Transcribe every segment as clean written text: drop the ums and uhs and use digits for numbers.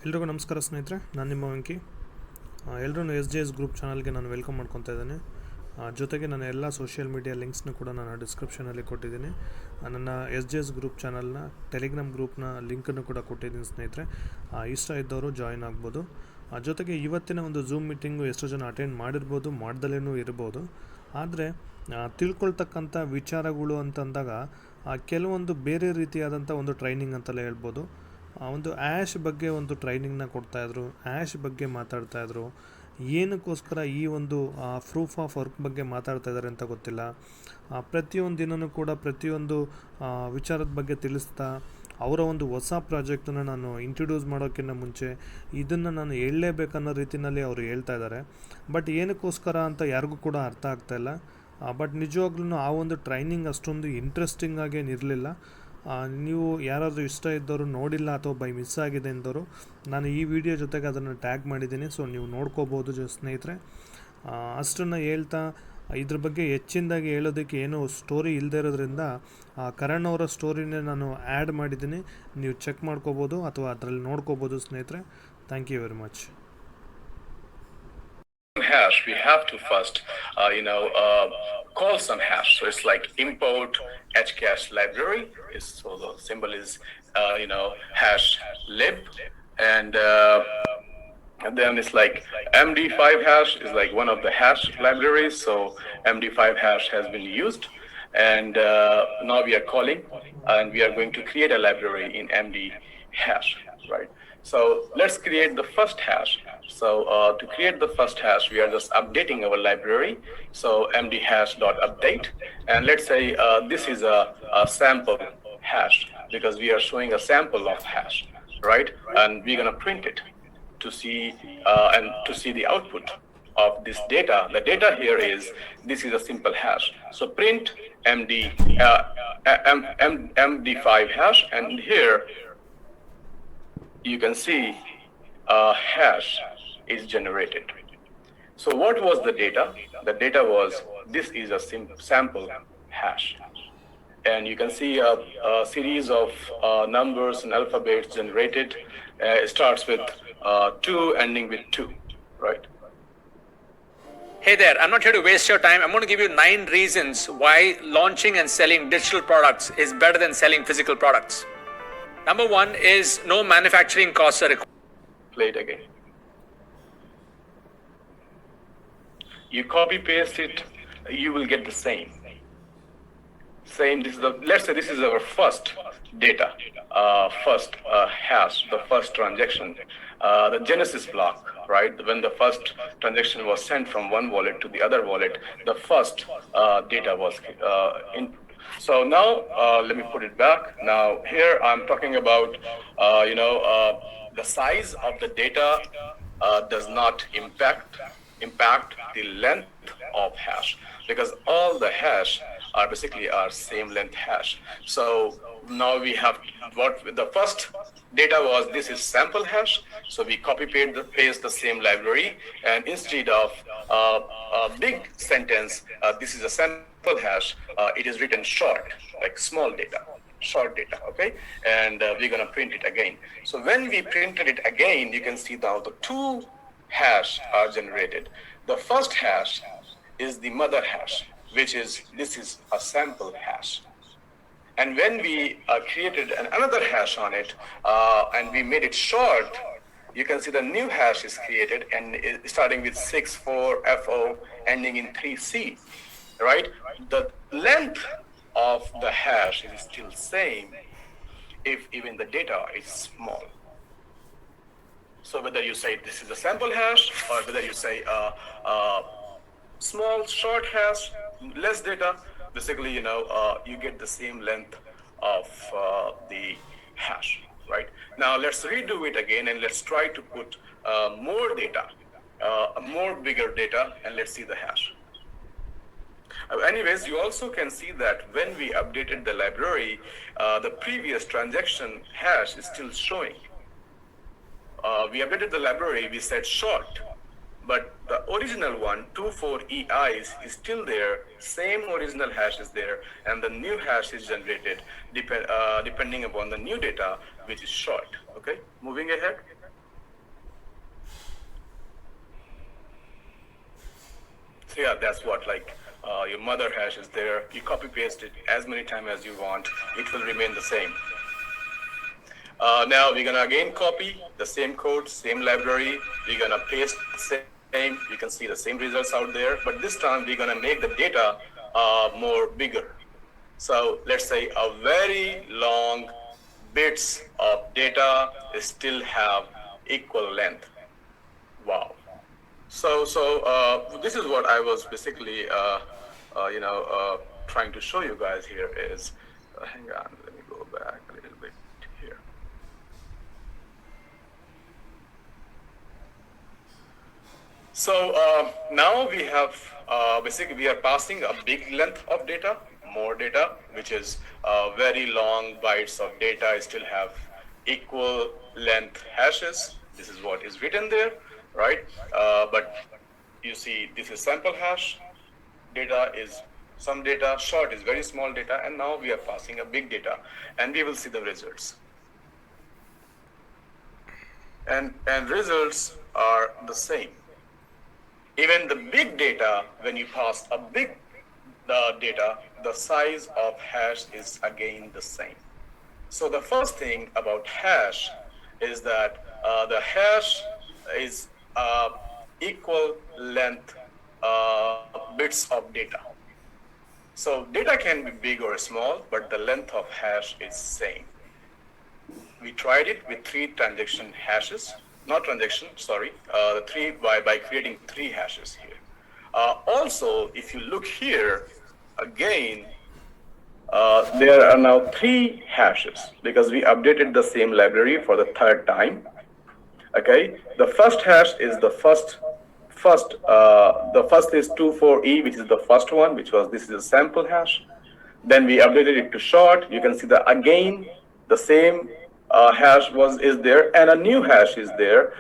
ಎಲ್ರಿಗೂ ನಮಸ್ಕಾರ ಸ್ನೇಹಿತರೆ, ನಾನು ನಿಮ್ಮ ವೆಂಕಿ. ಎಲ್ಲರೂ SjS ಗ್ರೂಪ್ ಚಾನಲ್ಗೆ ನಾನು ವೆಲ್ಕಮ್ ಮಾಡ್ಕೊತಾ ಇದ್ದೇನೆ. ಜೊತೆಗೆ ನನ್ನ ಎಲ್ಲ ಸೋಷಿಯಲ್ ಮೀಡಿಯಾ ಲಿಂಕ್ಸ್ನ ಕೂಡ ನಾನು ಡಿಸ್ಕ್ರಿಪ್ಷನಲ್ಲಿ ಕೊಟ್ಟಿದ್ದೀನಿ. ನನ್ನ SjS ಗ್ರೂಪ್ ಚಾನಲ್ನ ಟೆಲಿಗ್ರಾಮ್ ಗ್ರೂಪ್ನ ಲಿಂಕನ್ನು ಕೂಡ ಕೊಟ್ಟಿದ್ದೀನಿ ಸ್ನೇಹಿತರೆ. ಇಷ್ಟ ಇದ್ದವರು ಜಾಯಿನ್ ಆಗ್ಬೋದು. ಜೊತೆಗೆ ಇವತ್ತಿನ ಒಂದು ಝೂಮ್ ಮೀಟಿಂಗು ಎಷ್ಟೋ ಜನ ಅಟೆಂಡ್ ಮಾಡಿರ್ಬೋದು, ಮಾಡ್ದಲೇನೂ ಇರ್ಬೋದು. ಆದರೆ ತಿಳ್ಕೊಳ್ತಕ್ಕಂಥ ವಿಚಾರಗಳು ಅಂತಂದಾಗ ಕೆಲವೊಂದು ಬೇರೆ ರೀತಿಯಾದಂಥ ಒಂದು ಟ್ರೈನಿಂಗ್ ಅಂತಲೇ ಹೇಳ್ಬೋದು. ಒಂದು ಆ್ಯಶ್ ಬಗ್ಗೆ ಒಂದು ಟ್ರೈನಿಂಗ್ನ ಕೊಡ್ತಾಯಿದ್ರು, ಆ್ಯಶ್ ಬಗ್ಗೆ ಮಾತಾಡ್ತಾಯಿದ್ರು. ಏನಕ್ಕೋಸ್ಕರ ಈ ಒಂದು ಪ್ರೂಫ್ ಆಫ್ ವರ್ಕ್ ಬಗ್ಗೆ ಮಾತಾಡ್ತಾ ಇದ್ದಾರೆ ಅಂತ ಗೊತ್ತಿಲ್ಲ. ಪ್ರತಿಯೊಂದು ದಿನವೂ ಕೂಡ ಪ್ರತಿಯೊಂದು ವಿಚಾರದ ಬಗ್ಗೆ ತಿಳಿಸ್ತಾ ಅವರ ಒಂದು ಹೊಸ ಪ್ರಾಜೆಕ್ಟನ್ನು ನಾನು ಇಂಟ್ರೊಡ್ಯೂಸ್ ಮಾಡೋಕ್ಕಿಂತ ಮುಂಚೆ ಇದನ್ನು ನಾನು ಹೇಳಲೇಬೇಕನ್ನೋ ರೀತಿಯಲ್ಲಿ ಅವರು ಹೇಳ್ತಾ ಇದ್ದಾರೆ. ಬಟ್ ಏನಕ್ಕೋಸ್ಕರ ಅಂತ ಯಾರಿಗೂ ಕೂಡ ಅರ್ಥ ಆಗ್ತಾಯಿಲ್ಲ. ಬಟ್ ನಿಜವಾಗ್ಲೂ ಆ ಒಂದು ಟ್ರೈನಿಂಗ್ ಅಷ್ಟೊಂದು ಇಂಟ್ರೆಸ್ಟಿಂಗ್ ಆಗೇನಿರಲಿಲ್ಲ. ನೀವು ಯಾರಾದರೂ ಇಷ್ಟ ಇದ್ದವರು ನೋಡಿಲ್ಲ ಅಥವಾ ಬೈ ಮಿಸ್ ಆಗಿದೆ ಎಂದವರು ನಾನು ಈ ವಿಡಿಯೋ ಜೊತೆಗೆ ಅದನ್ನು ಟ್ಯಾಗ್ ಮಾಡಿದ್ದೀನಿ. ಸೊ ನೀವು ನೋಡ್ಕೋಬೋದು ಸ್ನೇಹಿತರೆ. ಅಷ್ಟನ್ನು ಹೇಳ್ತಾ ಇದ್ರ ಬಗ್ಗೆ ಹೆಚ್ಚಿನದಾಗಿ ಹೇಳೋದಕ್ಕೆ ಏನೋ ಸ್ಟೋರಿ ಇಲ್ಲದೇ ಇರೋದ್ರಿಂದ ಕರಣ್ ಅವರ ಸ್ಟೋರಿನೇ ನಾನು ಆ್ಯಡ್ ಮಾಡಿದ್ದೀನಿ. ನೀವು ಚೆಕ್ ಮಾಡ್ಕೋಬೋದು ಅಥವಾ ಅದರಲ್ಲಿ ನೋಡ್ಕೋಬೋದು ಸ್ನೇಹಿತರೆ. Thank you very much. Hash, we have to first call some hash. So it's like import hcash library. So the symbol is hash lib, and then it's like md5 hash is like one of the hash libraries. So md5 hash has been used, and now we are calling, and we are going to create a library in md hash, right? So let's create the first hash. So to create the first hash, we are just updating our library. So mdhash.update, and let's say this is a sample hash because we are showing a sample of hash, right? And we're gonna print it to see the output of this data. The data here is this is a simple hash. So print md5 hash, and here you can see a hash is generated. So what was the data? The data was this is a sample hash, and you can see a series of numbers and alphabets generated. It starts with 2 ending with 2, right? Hey there, I'm not here to waste your time. I'm going to give you 9 reasons why launching and selling digital products is better than selling physical products. Number 1 is no manufacturing costs are required. Play it again. You copy paste it, you will get the same. This is let's say this is our first data, first hash, the first transaction, the genesis block, right? When the first transaction was sent from one wallet to the other wallet, the first data was input. So now let me put it back. Now here I'm talking about the size of the data does not impact the length of hash, because all the hash are basically our same length hash. So now we have what the first data was, this is sample hash. So we copy paste the same library, and instead of a big sentence, this is a sample hash, it is written short, like small data, short data, okay? And we're gonna print it again. So when we printed it again, you can see now the 2 hash are generated. The first hash is the mother hash, which is this is a sample hash. And when we created another hash on it, and we made it short, you can see the new hash is created, and starting with 64FO ending in 3C, right? The length of the hash is still same if even the data is small. So whether you say this is a sample hash, or whether you say small short hash, less data, basically you get the same length of the hash, right? Now let's redo it again, and let's try to put more data, more bigger data, and let's see the hash. Anyways, you also can see that when we updated the library, the previous transaction hash is still showing. We updated the library, we said short, but the original one, 24EIs, is still there, same original hash is there, and the new hash is generated depending upon the new data, which is short, okay? Moving ahead. So yeah, that's what, like, your mother hash is there. You copy paste it as many times as you want. It will remain the same. Now we're gonna again copy the same code, same library. We're gonna paste the same. You can see the same results out there, but this time we're gonna make the data more bigger. So let's say a very long bits of data still have equal length. Wow. So this is what I was basically trying to show you guys here is, hang on, let me go back a little bit here. So now we have basically we are passing a big length of data, more data, which is very long bytes of data still have equal length hashes. This is what is written there, right? But you see, this is sample hash. Data is some data, short is very small data, and now we are passing a big data, and we will see the results. And results are the same. Even the big data, when you pass a big data, the size of hash is again the same. So the first thing about hash is that the hash is equal length bits of data. So data can be big or small, but the length of hash is same. We tried it with 3 transaction hashes, not transaction, sorry, by creating 3 hashes here. Also, if you look here, again, there are now 3 hashes because we updated the same library for the 3rd time. Okay, the first hash is the first is 24E, which is the first one, this is a sample hash. Then we updated it to short. You can see that again the same hash is there, and a new hash is there,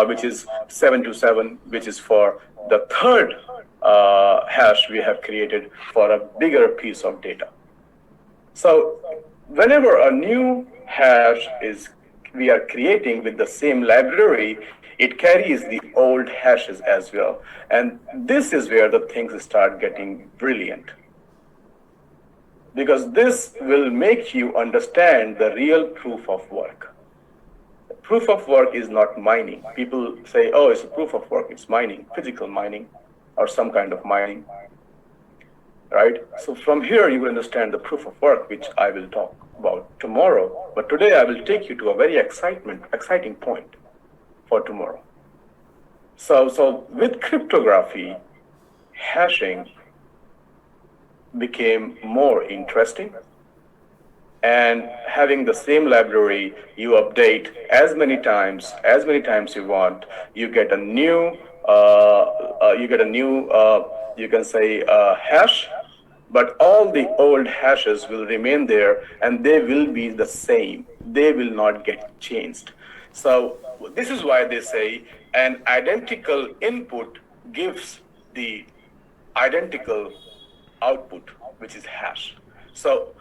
which is 727, which is for the 3rd hash we have created for a bigger piece of data. So whenever a new hash we are creating with the same library, it carries the old hashes as well. And this is where the things start getting brilliant. Because this will make you understand the real proof of work. Proof of work is not mining. People say, oh, it's a proof of work, it's mining, physical mining, or some kind of mining, right? So from here, you will understand the proof of work, which I will talk about tomorrow. But today, I will take you to a very exciting point for tomorrow. So with cryptography, hashing became more interesting, and having the same library, you update as many times you want. You get a new you can say hash, but all the old hashes will remain there, and they will be the same. They will not get changed. So this is why they say an identical input gives the identical output, which is hash. So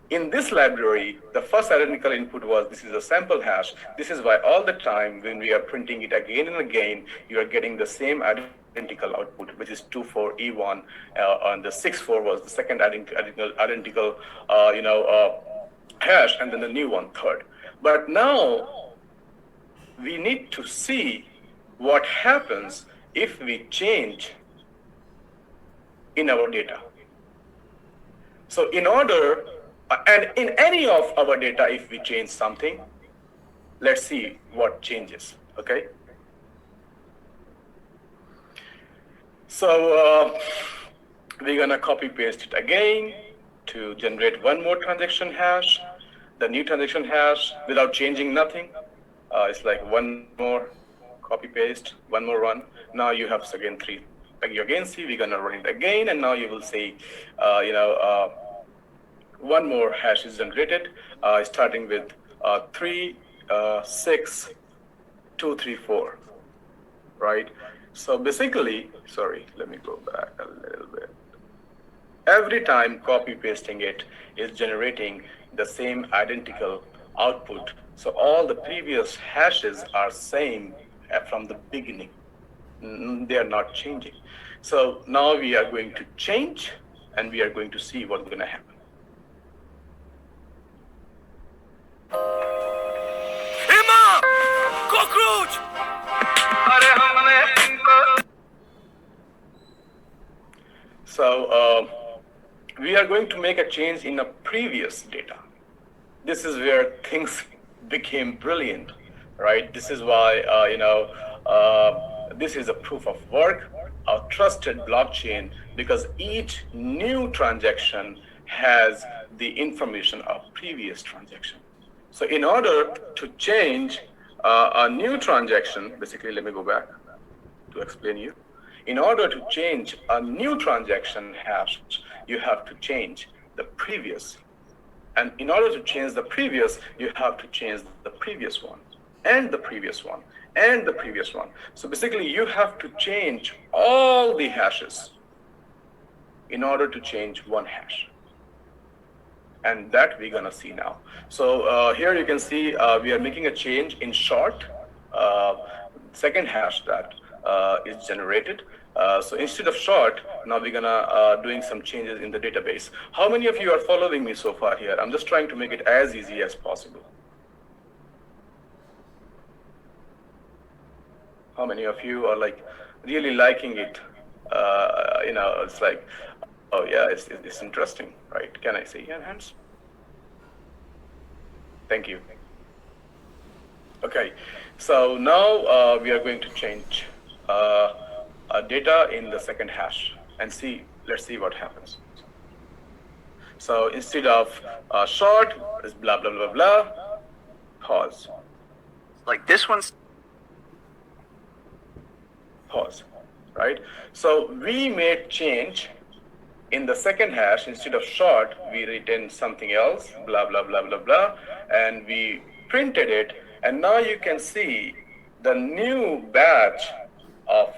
in this library, the first identical input was, this is a sample hash. This is why all the time when we are printing it again and again, you are getting the same identical output, which is 24E1, and the 64 was the second identical hash, and then the new one, third. But now we need to see what happens if we change in our data. So in order, and in any of our data, if we change something, let's see what changes, okay? So we're gonna copy paste it again to generate one more transaction hash. The new transaction hash without changing nothing. It's like one more copy paste, one more run. Now you have again 3. Like you again see, we're gonna run it again, and now you will see, one more hash is generated, starting with 3, 6, 2, 3, 4, right? So basically, sorry, let me go back a little bit. Every time copy pasting it is generating the same identical output. So all the previous hashes are same from the beginning. They are not changing. So now we are going to change, and we are going to see what's going to happen. Cockroach! So we are going to make a change in a previous data. This is where things became brilliant, right? This is why, this is a proof of work, a trusted blockchain, because each new transaction has the information of previous transaction. So in order to change a new transaction, basically, let me go back to explain you. In order to change a new transaction hash, you have to change the previous. And in order to change the previous, you have to change the previous one, and the previous one, and the previous one. So basically, you have to change all the hashes in order to change one hash. And that we're gonna see now. So here you can see we are making a change in short, second hash that is generated. So instead of short, now we're gonna doing some changes in the database. How many of you are following me so far here? I'm just trying to make it as easy as possible. How many of you are like really liking it? It's like, oh yeah, it's interesting, right? Can I see your hands? Thank you. Okay, so now we are going to change data in the second hash and see. Let's see what happens. So instead of short, it's blah blah blah blah. Pause. Like this one's. Pause. Right. So we made change in the second hash. Instead of short, we written something else. Blah blah blah blah blah, and we printed it. And now you can see the new batch of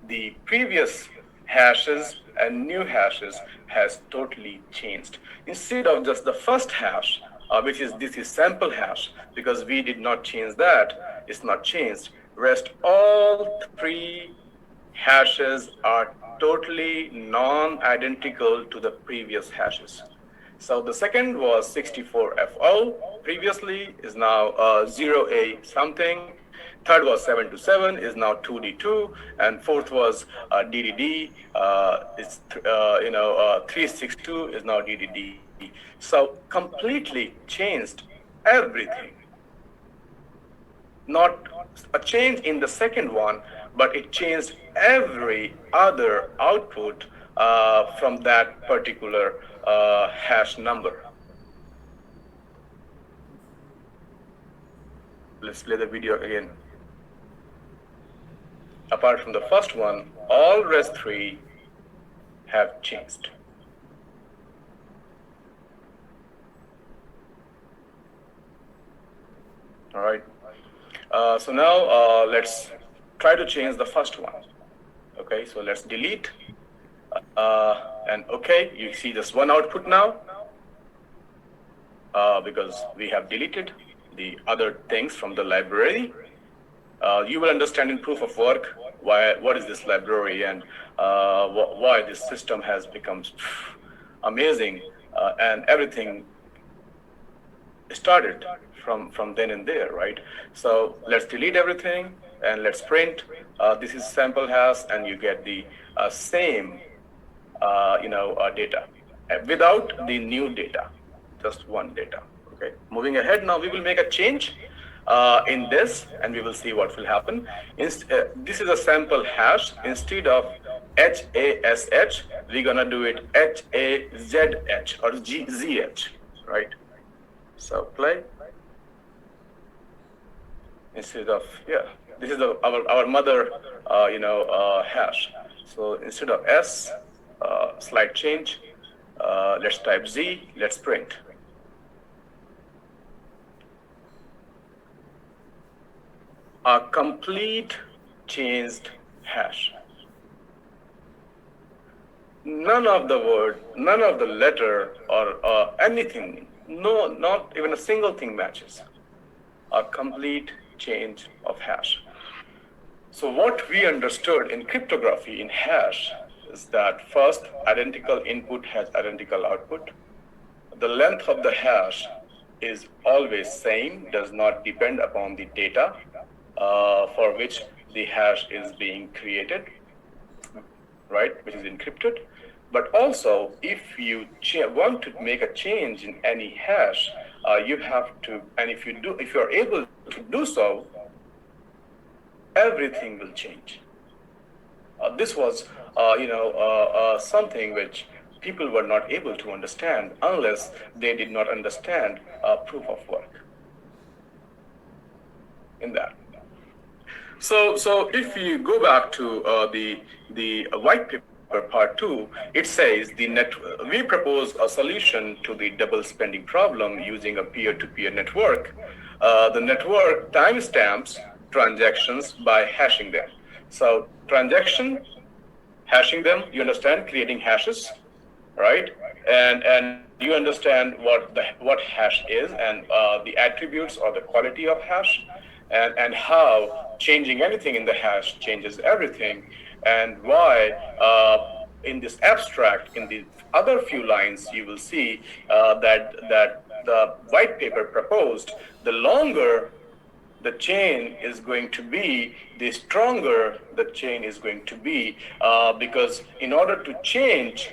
the previous hashes and new hashes has totally changed. Instead of just the first hash, this is sample hash, because we did not change that, it's not changed. Rest all three hashes are totally non-identical to the previous hashes. So the second was 64FO, previously is now 0A something. Third was 727, is now 2D2, and fourth was DDD, 362 is now DDD. So completely changed everything. Not a change in the second one, but it changed every other output from that particular hash number. Let's play the video again. Apart from the first one, all rest three have changed. All right. So now let's try to change the first one. Okay, so let's delete. And okay, you see just one output now because we have deleted the other things from the library. You will understand in proof of work what is this library and why this system has become amazing, and everything started from then and there, right? So let's delete everything and let's print. This is sample hash, and you get the same data without the new data, just one data. Okay, moving ahead now, we will make a change in this, and we will see what will happen. This is a sample hash. Instead of HASH, we're gonna do it HAZH or ZH, right? So play. Instead of, this is our mother hash. So instead of S, slight change, let's type Z, let's print. A complete changed hash. None of the word, none of the letter or anything, no, not even a single thing matches. A complete change of hash. So what we understood in cryptography in hash is that first, identical input has identical output. The length of the hash is always same, does not depend upon the data for which the hash is being created, right, which is encrypted. But also, if you want to make a change in any hash, you have to, and if you are able to do so, everything will change. This was, something which people were not able to understand unless they did not understand proof of work in that. So if you go back to the white paper part 2, it says we propose a solution to the double spending problem using a peer-to-peer network. The network timestamps transactions by hashing them. So transaction, hashing them, you understand, creating hashes, right? And you understand what hash is and the attributes or the quality of hash, and how changing anything in the hash changes everything, and why in this abstract, in the other few lines, you will see that the white paper proposed, the longer the chain is going to be, the stronger the chain is going to be, because in order to change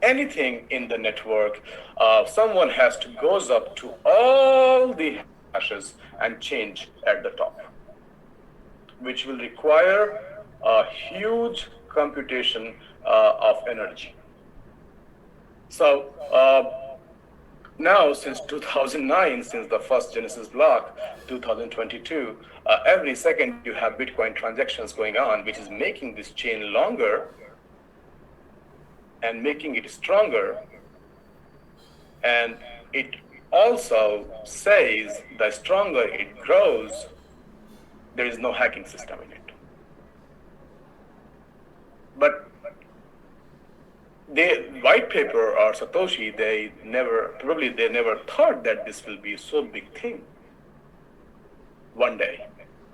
anything in the network, someone has to goes up to all the hashes and change at the top, which will require a huge computation of energy. So now, since 2009, since the first Genesis block, 2022, every second you have Bitcoin transactions going on, which is making this chain longer and making it stronger. And it also says the stronger it grows, there is no hacking system in it. But white paper or Satoshi, they never thought that this will be so big thing one day.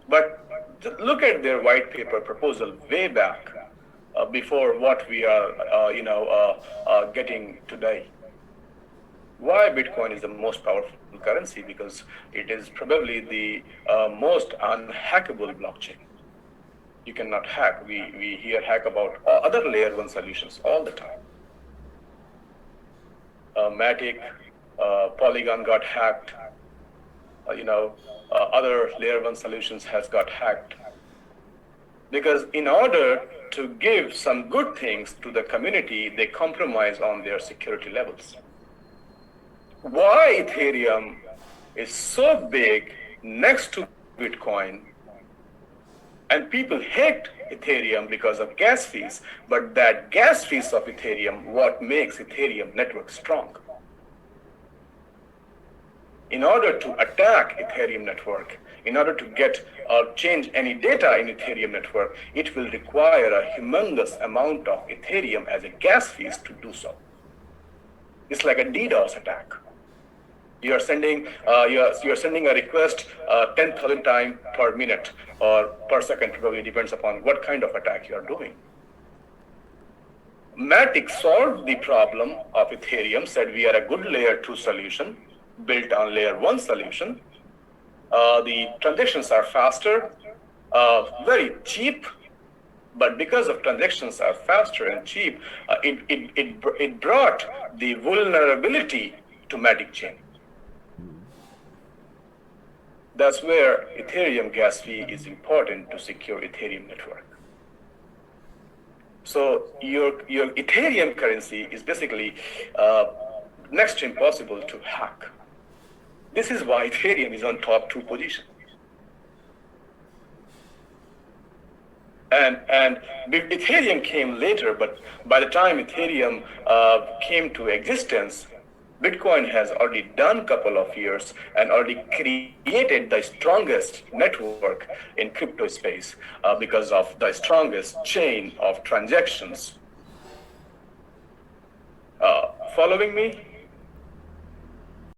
But look at their white paper proposal way back before what we are getting today. Why Bitcoin is the most powerful currency? Because it is probably the most unhackable blockchain. You cannot hack. We hear hack about other layer 1 solutions all the time. Matic, Polygon got hacked. Other layer 1 solutions has got hacked. Because in order to give some good things to the community, they compromise on their security levels. Why Ethereum is so big next to Bitcoin, and people hate Ethereum because of gas fees, but that gas fees of Ethereum, what makes Ethereum network strong. In order to attack Ethereum network, in order to get or change any data in Ethereum network, it will require a humongous amount of Ethereum as a gas fees to do so. It's like a DDoS attack. You're sending a request 10,000 times per minute or per second, probably depends upon what kind of attack you are doing. Matic solved the problem of Ethereum, said we are a good layer 2 solution built on layer 1 solution. The transactions are faster, very cheap, but because of transactions are faster and cheap, it brought the vulnerability to Matic chain. That's where Ethereum gas fee is important to secure Ethereum network. So your Ethereum currency is basically next to impossible to hack. This is why Ethereum is on top 2 position. And Ethereum came later, but by the time Ethereum came to existence, Bitcoin has already done a couple of years and already created the strongest network in crypto space because of the strongest chain of transactions. Following me?